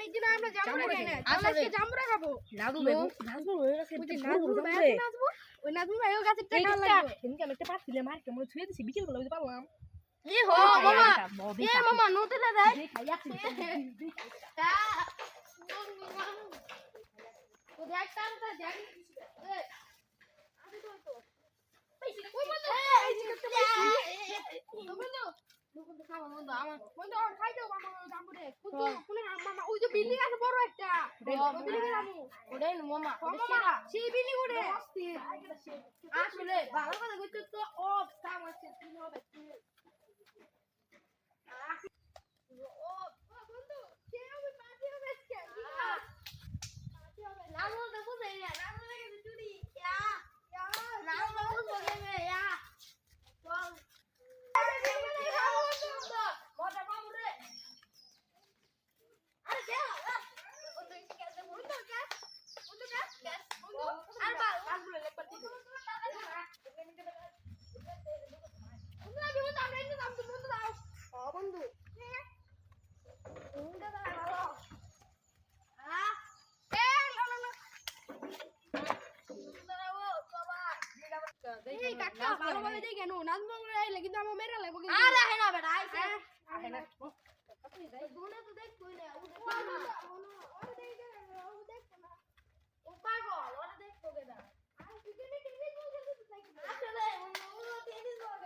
অনেকদিন আমরা জামুরা খাই না, আজকে জামুরা খাবো। নাজমুল হয়ে গেছে, ওই নাজমুল ভাইও গাছের টাকা লাগবে। সেদিনকে আমি একটা পাচ্ছিলে মার্কে মনে ছুঁয়ে দিছি, বিকেল বেলা বুঝতে পারলাম। মামা নতুন দেয় আসলে ভালো কথা বলছো তো ও কাম আছে তুমি হবে ভালোভাবে দেখে নো নাজমুল আইলে কিন্তু আমার মেরা লাগবে কিন্তু আর আহে না বেটা আইছে আহে না দুনে তো দেখই না ও দেখে ও দেখো না ও পাগল ওরে দেখো কেডা আর টিকিনি টিকিনি বলতে তো আসলে ও টেনিস বল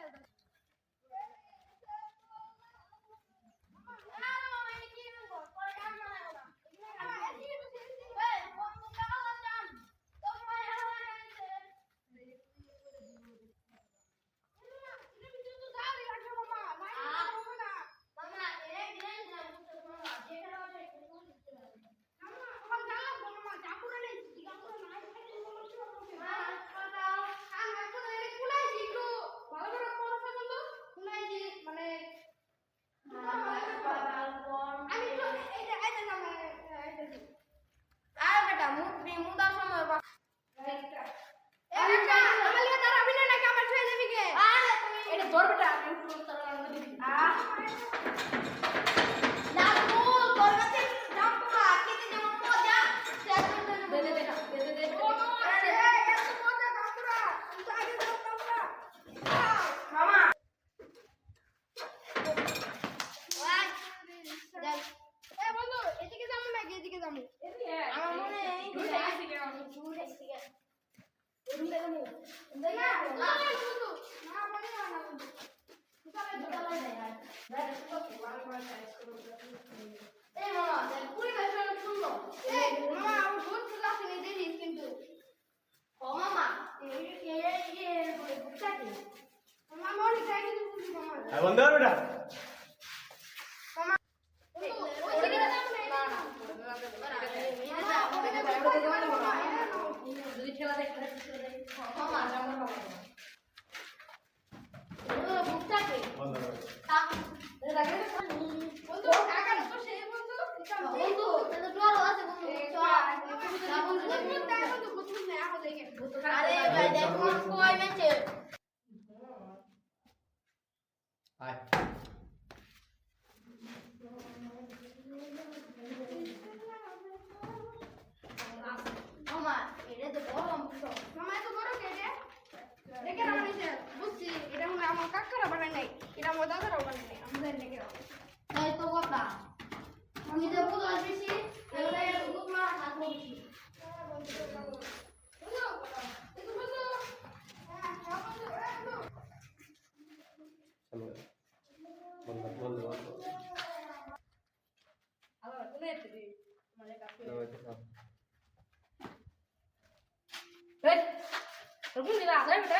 খেলতে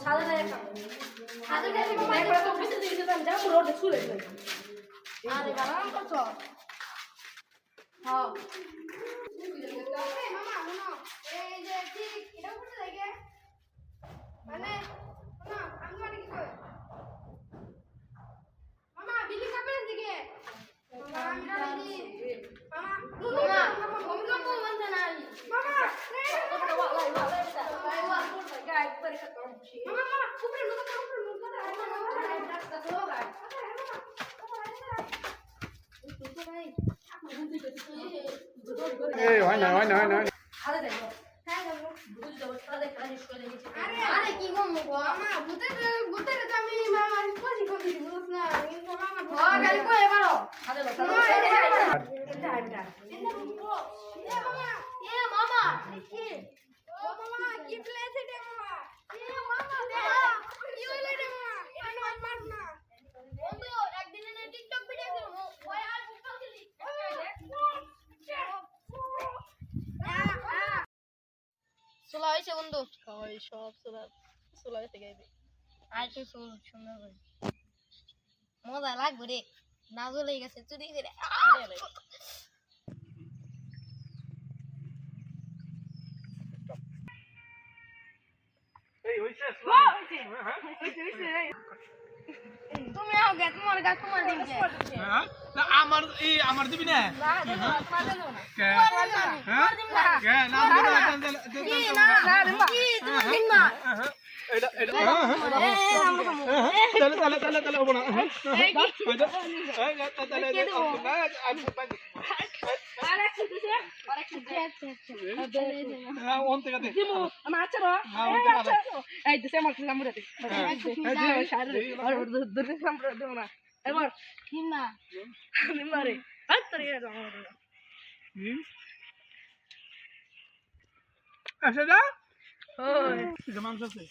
সাদা ওটা শুলে আরে বাবা করছো হ্যাঁ মামা শোনো এই যে ঠিক এটা করতে লাগে মানে শোনো আমি মানে কি কই মামা বিলি কাপড় দিকে মামা আমি রাখি মামা ভূমিকম্প বন্ধ না মামা মামা উপরে লুকা এই হয় না আরে কি গো মামা ভূতের তো আমি মামা কোজি কোজি বুঝছ না কিন্তু মামা ভয় গালি কই এবারো এ মামা কি ও মামা কি প্লেস এটা মামা এ মামা কি হইলো রে মামা এটা মার না বন্ধু একদিন না টিকটক ভিডিও করব ওই আর ফুটবল খেলি সোলা হইছে বন্ধু ওই সব সোলা হইতে গাইবে আর তো সুন্দর করে মজা লাগবে রে না জ্বলে গেছে চুরি করে এই হইছে তুমি আও গে তোমার গা তোমার দিন গে হ্যাঁ না আমার দিবি না কে হ্যাঁ কে নাম কি না কি তুমি দিন না তাহলে ওবনা এই দিছে আমার লামুরা দে এবার কি না নিমারে আর তোর এর আচ্ছা যা ওই জামান আছে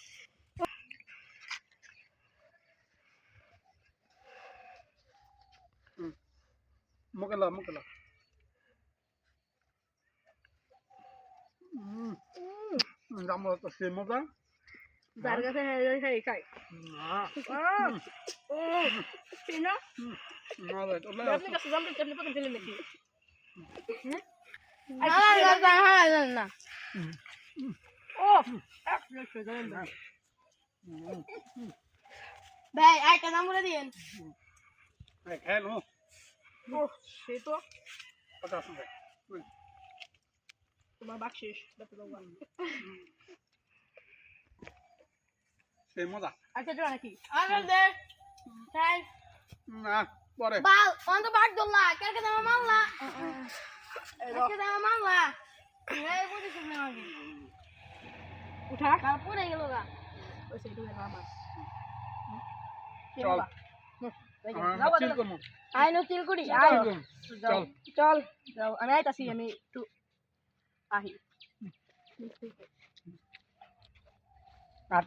মোকলা জামা তো সে মজা যার কাছে হেই খাই ও চিনা না রে তো আপনি কাছে জানতে আপনি প্রথম খেলেন নাকি না ও আপনি জানেন না ভাই আইটা নামুরে দিন খেলো ও সে তো কথা শুনে তোমার বাকশিস দেখতে দাও সে মজা আচ্ছা জোড়া নাকি আরে দে তাই না পরে বাল অন্ত বাট দল্লা কালকে দাও মারলা কালকে দাও মারলা এই বুঝি শুনে আগে উঠা কাল পড়ে গেল গা ওই সেই তুমি মামা চল চিল করমু আই নো তিল কুড়ি আই চল চল যাও আমি আইতাছি আমি একটু আহি আর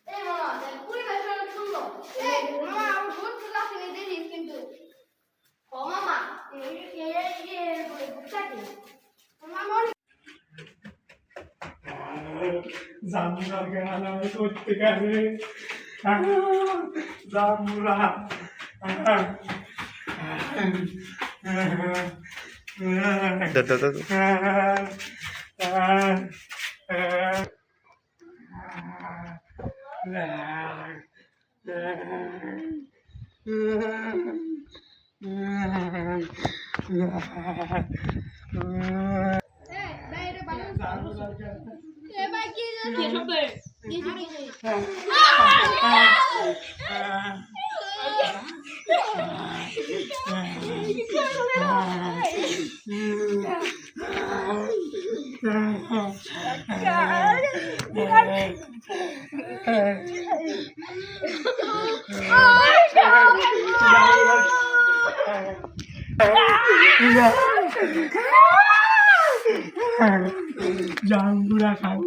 এই মামা কুড়ি বছর শুনলো এই মামা আমি ভূত ক্লাসে নিয়ে দিই কিন্তু ও মামা এই বুঝাতে মামা জামুরা গান আমি করতে পারে জামুরা কি শব্দে জামুরা খাও